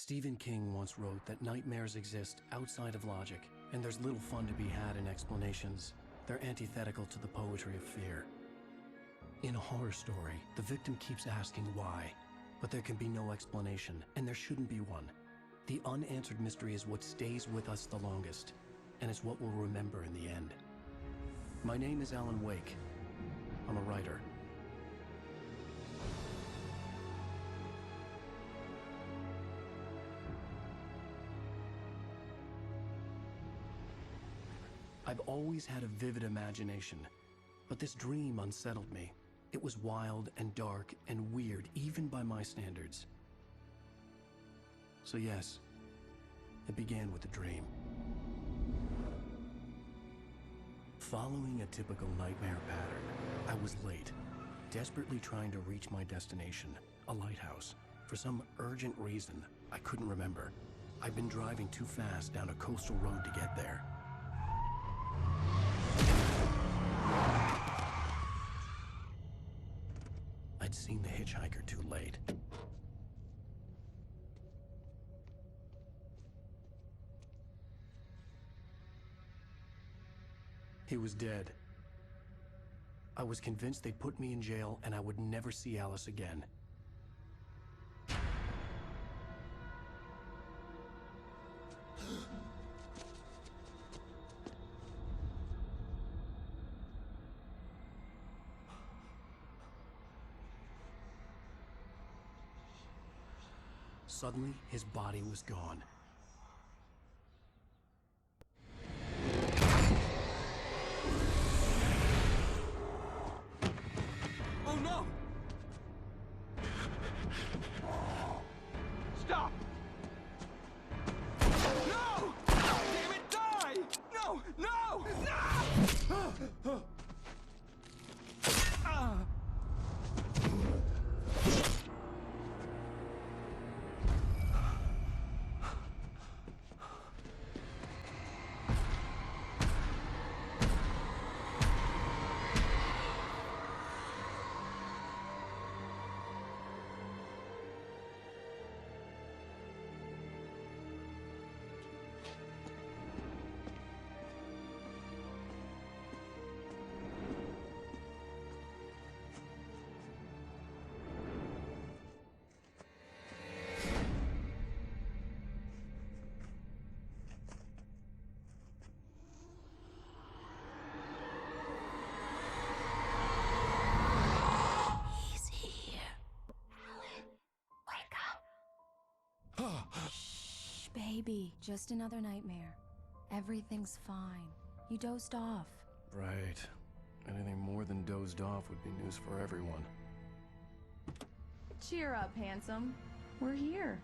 Stephen King once wrote that nightmares exist outside of logic, and there's little fun to be had in explanations. They're antithetical to the poetry of fear. In a horror story, the victim keeps asking why, but there can be no explanation, and there shouldn't be one. The unanswered mystery is what stays with us the longest, and it's what we'll remember in the end. My name is Alan Wake. I'm a writer. I've always had a vivid imagination, but this dream unsettled me. It was wild and dark and weird, even by my standards. So yes, it began with a dream. Following a typical nightmare pattern, I was late, desperately trying to reach my destination, a lighthouse. For some urgent reason, I couldn't remember. I'd been driving too fast down a coastal road to get there. I'd seen the hitchhiker too late. He was dead. I was convinced they'd put me in jail and I would never see Alice again. Suddenly, his body was gone. Oh no! Stop! No! Damn it, die! No! No! No! Shh, baby. Just another nightmare. Everything's fine. You dozed off. Right. Anything more than dozed off would be news for everyone. Cheer up, handsome. We're here.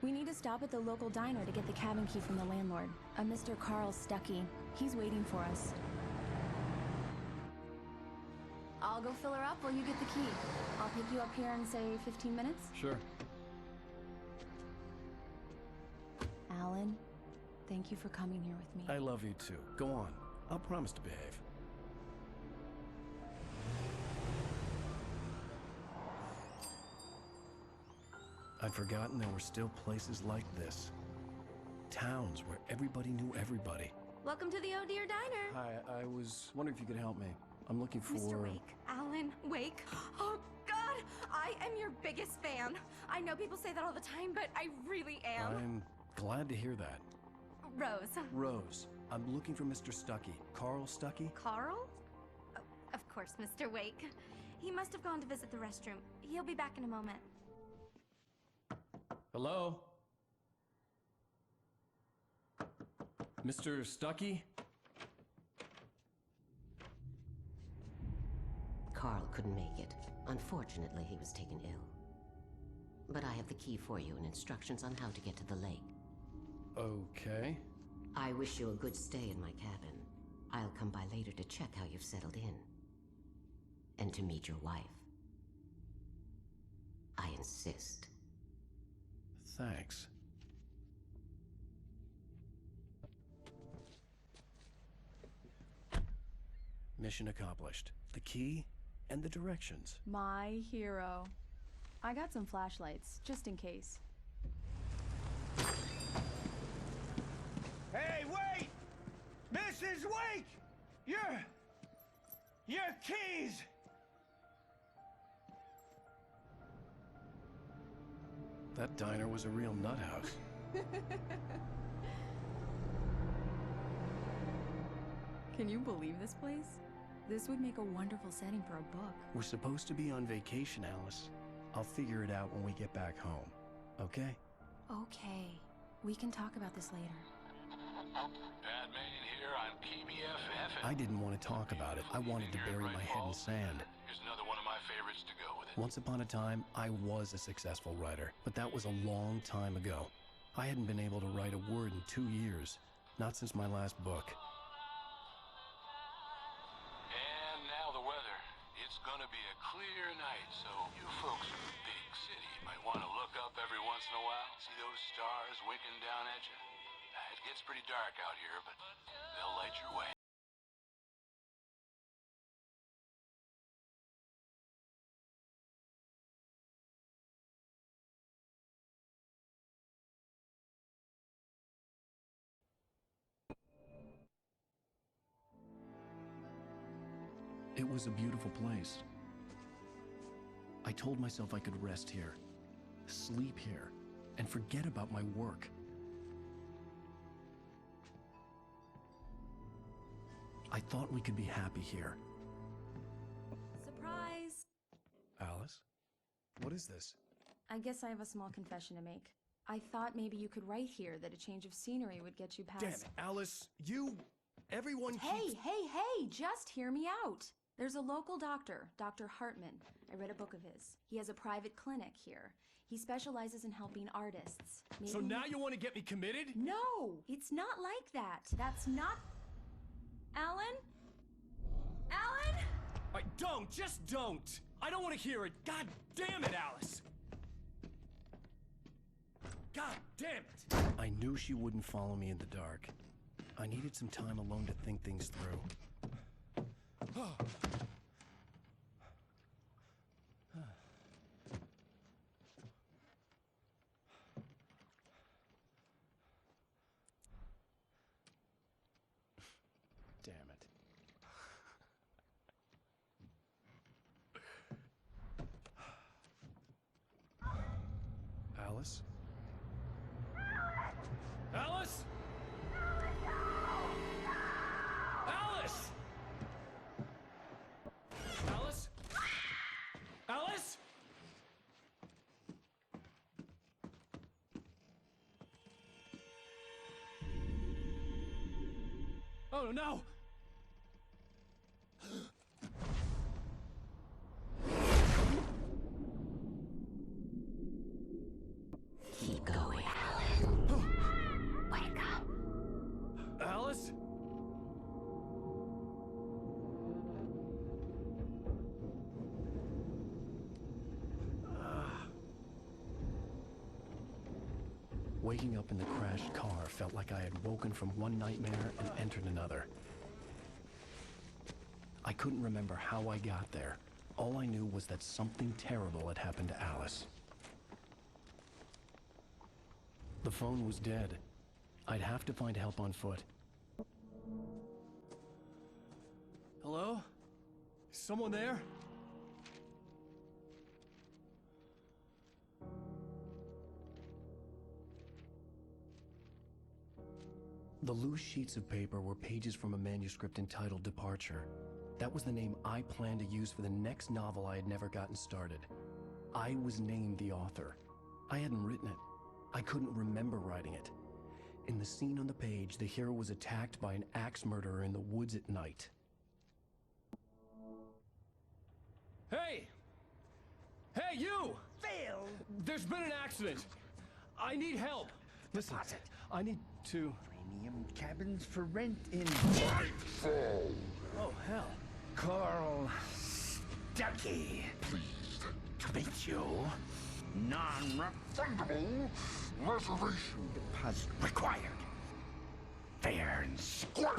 We need to stop at the local diner to get the cabin key from the landlord, a Mr. Carl Stuckey. He's waiting for us. I'll go fill her up while you get the key. I'll pick you up here in, say, 15 minutes? Sure. Alan, thank you for coming here with me. I love you too. Go on. I'll promise to behave. I'd forgotten there were still places like this. Towns where everybody knew everybody. Welcome to the Oh Dear Diner. Hi, I was wondering if you could help me. I'm looking for... Mr. Wake. Alan Wake. Oh, God! I am your biggest fan. I know people say that all the time, but I really am. I'm glad to hear that. Rose. Rose, I'm looking for Mr. Stuckey. Carl Stuckey? Carl? Oh, of course, Mr. Wake. He must have gone to visit the restroom. He'll be back in a moment. Hello? Mr. Stuckey? couldn't make it. Unfortunately, he was taken ill. But I have the key for you and instructions on how to get to the lake. Okay. I wish you a good stay in my cabin. I'll come by later to check how you've settled in. And to meet your wife. I insist. Thanks. Mission accomplished. The key and the directions. My hero. I got some flashlights, just in case. Hey, wait! Mrs. Wake! Your keys! That diner was a real nut house. Can you believe this place? This would make a wonderful setting for a book. We're supposed to be on vacation, Alice. I'll figure it out when we get back home. Okay? Okay. We can talk about this later. Batman here on PBFF. I didn't want to talk about it. I wanted to bury my head in sand. Here's another one of my favorites to go with it. Once upon a time, I was a successful writer, but that was a long time ago. I hadn't been able to write a word in 2 years. Not since my last book. And now the weather. It's gonna be a clear night, so you folks in the big city might want to look up every once in a while. See those stars winking down at you? It gets pretty dark out here, but they'll light your way. It was a beautiful place. I told myself I could rest here, sleep here, and forget about my work. I thought we could be happy here. Surprise! Alice? What is this? I guess I have a small confession to make. I thought maybe you could write here that a change of scenery would get you past... Damn it, Alice! Everyone keeps... Hey, just hear me out. There's a local doctor, Dr. Hartman. I read a book of his. He has a private clinic here. He specializes in helping artists. So now you want to get me committed? No, it's not like that. That's not... Alan? Alan? Just don't! I don't want to hear it! God damn it, Alice! God damn it! I knew she wouldn't follow me in the dark. I needed some time alone to think things through. Damn it. Alice? Alice? Alice! Alice? Alice? Oh no! Keep going, Alan. Wake up. Alice? Waking up in the crashed car felt like I had woken from one nightmare and entered another. I couldn't remember how I got there. All I knew was that something terrible had happened to Alice. The phone was dead. I'd have to find help on foot. Hello? Someone there? The loose sheets of paper were pages from a manuscript entitled Departure. That was the name I planned to use for the next novel I had never gotten started. I was named the author. I hadn't written it. I couldn't remember writing it. In the scene on the page, the hero was attacked by an axe murderer in the woods at night. Hey! Hey, you! Phil! There's been an accident. I need help. Listen, I need to... Premium cabins for rent in... Oh, hell. Carl Stuckey. Pleased to meet you. Non-refundable reservation deposit required. Fair and square.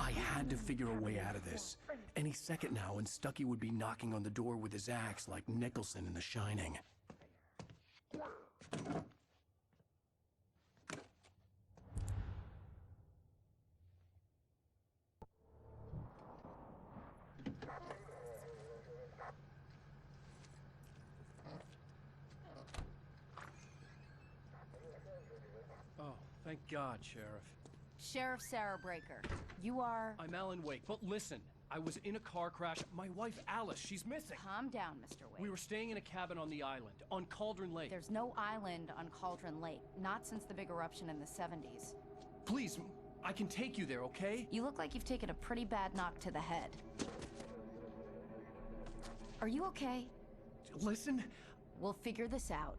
I had to figure a way out of this. Any second now, and Stuckey would be knocking on the door with his axe like Nicholson in The Shining. Oh, thank God, Sheriff. Sheriff Sarah Breaker. You are... I'm Alan Wake, but listen, I was in a car crash. My wife, Alice, she's missing. Calm down, Mr. Wake. We were staying in a cabin on the island, on Cauldron Lake. There's no island on Cauldron Lake, not since the big eruption in the 70s. Please, I can take you there, okay? You look like you've taken a pretty bad knock to the head. Are you okay? Listen, We'll figure this out.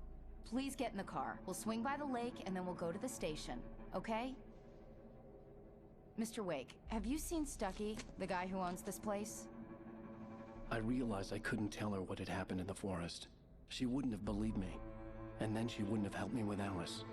Please get in the car. We'll swing by the lake and then we'll go to the station, okay? Mr. Wake, have you seen Stuckey, the guy who owns this place? I realized I couldn't tell her what had happened in the forest. She wouldn't have believed me. And then she wouldn't have helped me with Alice.